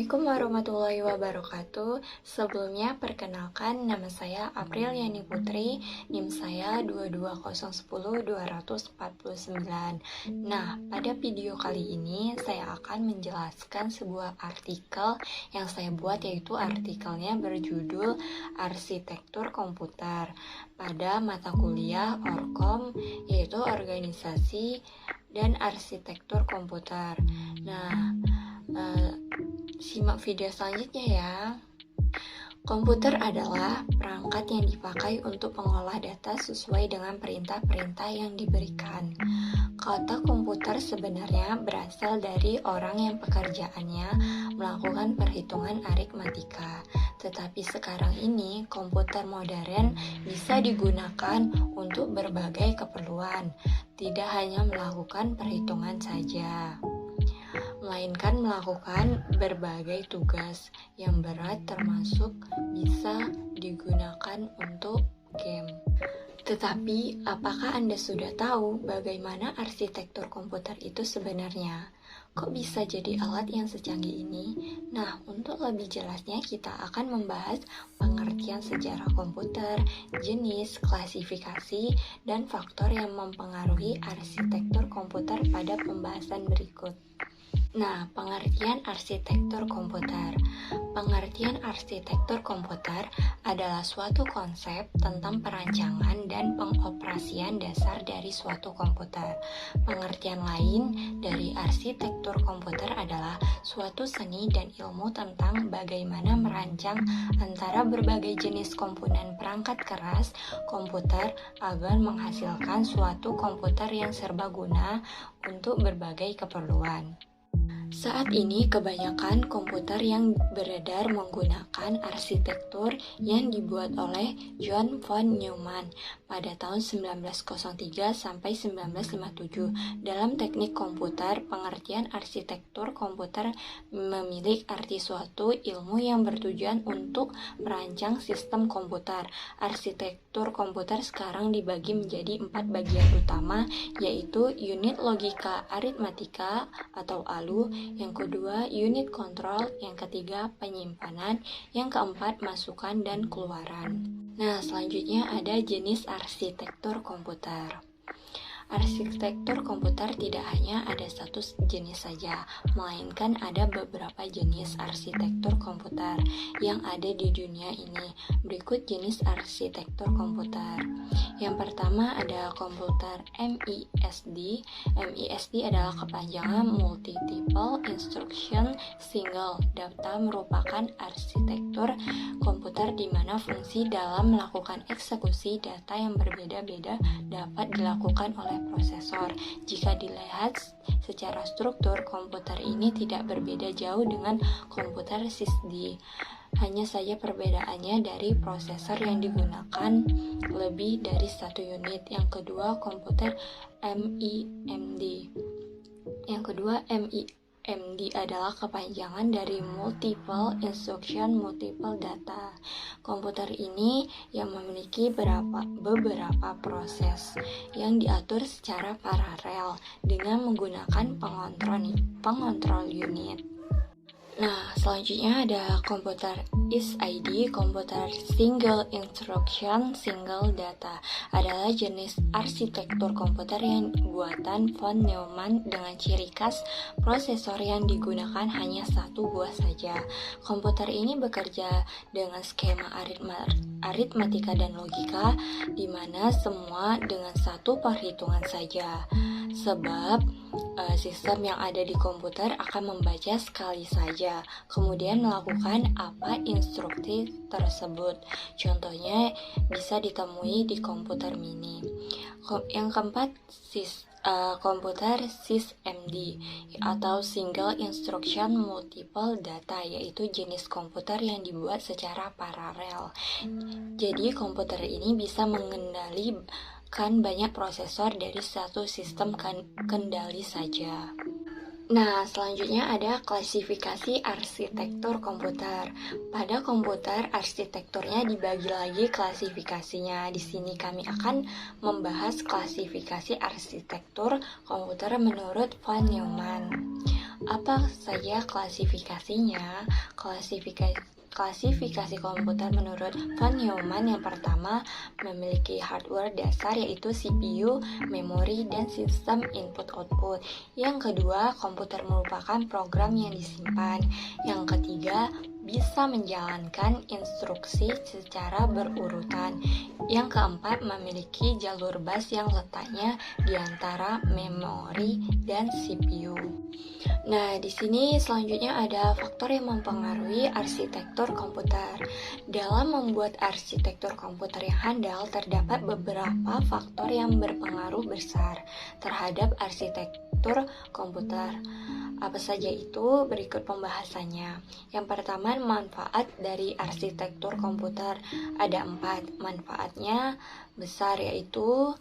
Assalamualaikum warahmatullahi wabarakatuh. Sebelumnya perkenalkan, nama saya April Yani Putri, NIM saya 2210249. Nah, pada video kali ini saya akan menjelaskan sebuah artikel yang saya buat, yaitu artikelnya berjudul Arsitektur Komputer pada mata kuliah Orkom, yaitu Organisasi dan Arsitektur Komputer. Nah, simak video selanjutnya ya. Komputer adalah perangkat yang dipakai untuk mengolah data sesuai dengan perintah-perintah yang diberikan. Kata komputer sebenarnya berasal dari orang yang pekerjaannya melakukan perhitungan aritmatika. Tetapi sekarang ini komputer modern bisa digunakan untuk berbagai keperluan, tidak hanya melakukan perhitungan saja, melainkan melakukan berbagai tugas yang berat, termasuk bisa digunakan untuk game. Tetapi, apakah Anda sudah tahu bagaimana arsitektur komputer itu sebenarnya? Kok bisa jadi alat yang secanggih ini? Nah, untuk lebih jelasnya kita akan membahas pengertian sejarah komputer, jenis, klasifikasi, dan faktor yang mempengaruhi arsitektur komputer pada pembahasan berikut. Nah, pengertian arsitektur komputer. Pengertian arsitektur komputer adalah suatu konsep tentang perancangan dan pengoperasian dasar dari suatu komputer. Pengertian lain dari arsitektur komputer adalah suatu seni dan ilmu tentang bagaimana merancang antara berbagai jenis komponen perangkat keras komputer agar menghasilkan suatu komputer yang serbaguna untuk berbagai keperluan. Saat ini kebanyakan komputer yang beredar menggunakan arsitektur yang dibuat oleh John von Neumann pada tahun 1903 sampai 1957. Dalam teknik komputer, pengertian arsitektur komputer memiliki arti suatu ilmu yang bertujuan untuk merancang sistem komputer. Arsitektur komputer sekarang dibagi menjadi 4 bagian utama, yaitu unit logika aritmatika atau ALU, yang kedua unit kontrol, yang ketiga penyimpanan, yang keempat masukan dan keluaran. Nah, selanjutnya ada jenis arsitektur komputer. Arsitektur komputer tidak hanya ada satu jenis saja, melainkan ada beberapa jenis arsitektur komputer yang ada di dunia ini. Berikut jenis arsitektur komputer. Yang pertama ada komputer MISD. MISD adalah kepanjangan Multiple Instruction Single Data, merupakan arsitektur komputer di mana fungsi dalam melakukan eksekusi data yang berbeda-beda dapat dilakukan oleh prosesor. Jika dilihat secara struktur, komputer ini tidak berbeda jauh dengan komputer SISD. Hanya saja perbedaannya dari prosesor yang digunakan lebih dari satu unit. Yang kedua, komputer MIMD. Yang kedua, MIMD adalah kepanjangan dari Multiple Instruction Multiple Data. Komputer ini yang memiliki beberapa proses yang diatur secara paralel dengan menggunakan pengontrol unit. Nah, selanjutnya ada komputer SID, komputer Single Instruction Single Data. Adalah jenis arsitektur komputer yang buatan von Neumann dengan ciri khas prosesor yang digunakan hanya satu buah saja. Komputer ini bekerja dengan skema aritmatika dan logika, di mana semua dengan satu perhitungan saja. Sebab sistem yang ada di komputer akan membaca sekali saja, kemudian melakukan apa instruksi tersebut. Contohnya bisa ditemui di komputer mini. Yang keempat, komputer SISMD atau Single Instruction Multiple Data, yaitu jenis komputer yang dibuat secara paralel. Jadi komputer ini bisa mengendalikan banyak prosesor dari satu sistem kendali saja. Nah, selanjutnya ada klasifikasi arsitektur komputer. Pada komputer, arsitekturnya dibagi lagi klasifikasinya. Di sini kami akan membahas klasifikasi arsitektur komputer menurut von Neumann. Apa saja klasifikasinya? Klasifikasi komputer menurut von Neumann yang pertama memiliki hardware dasar yaitu CPU, memori, dan sistem input-output. Yang kedua, komputer merupakan program yang disimpan. Yang ketiga, bisa menjalankan instruksi secara berurutan. Yang keempat, memiliki jalur bus yang letaknya di antara memori dan CPU. Nah, di sini selanjutnya ada faktor yang mempengaruhi arsitektur komputer. Dalam membuat arsitektur komputer yang handal, terdapat beberapa faktor yang berpengaruh besar terhadap arsitektur komputer. Apa saja itu? Berikut pembahasannya. Yang pertama, manfaat dari arsitektur komputer. Ada 4. Manfaatnya besar yaitu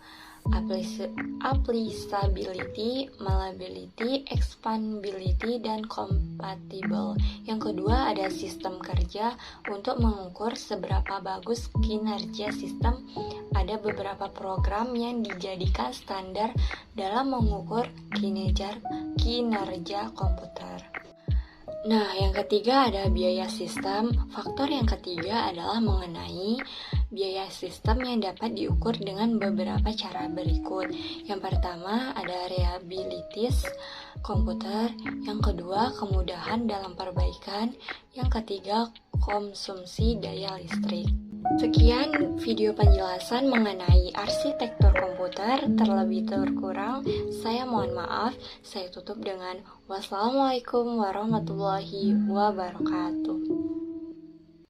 applicability, malleability, expandability, dan compatible. Yang kedua ada sistem kerja. Untuk mengukur seberapa bagus kinerja sistem, ada beberapa program yang dijadikan standar dalam mengukur kinerja komputer. Nah, yang ketiga ada biaya sistem. Faktor yang ketiga adalah mengenai biaya sistem yang dapat diukur dengan beberapa cara berikut. Yang pertama ada reliabilitas komputer, yang kedua kemudahan dalam perbaikan, yang ketiga konsumsi daya listrik. Sekian video penjelasan mengenai arsitektur komputer. Terlebih terkurang saya mohon maaf. Saya tutup dengan wassalamualaikum warahmatullahi wabarakatuh.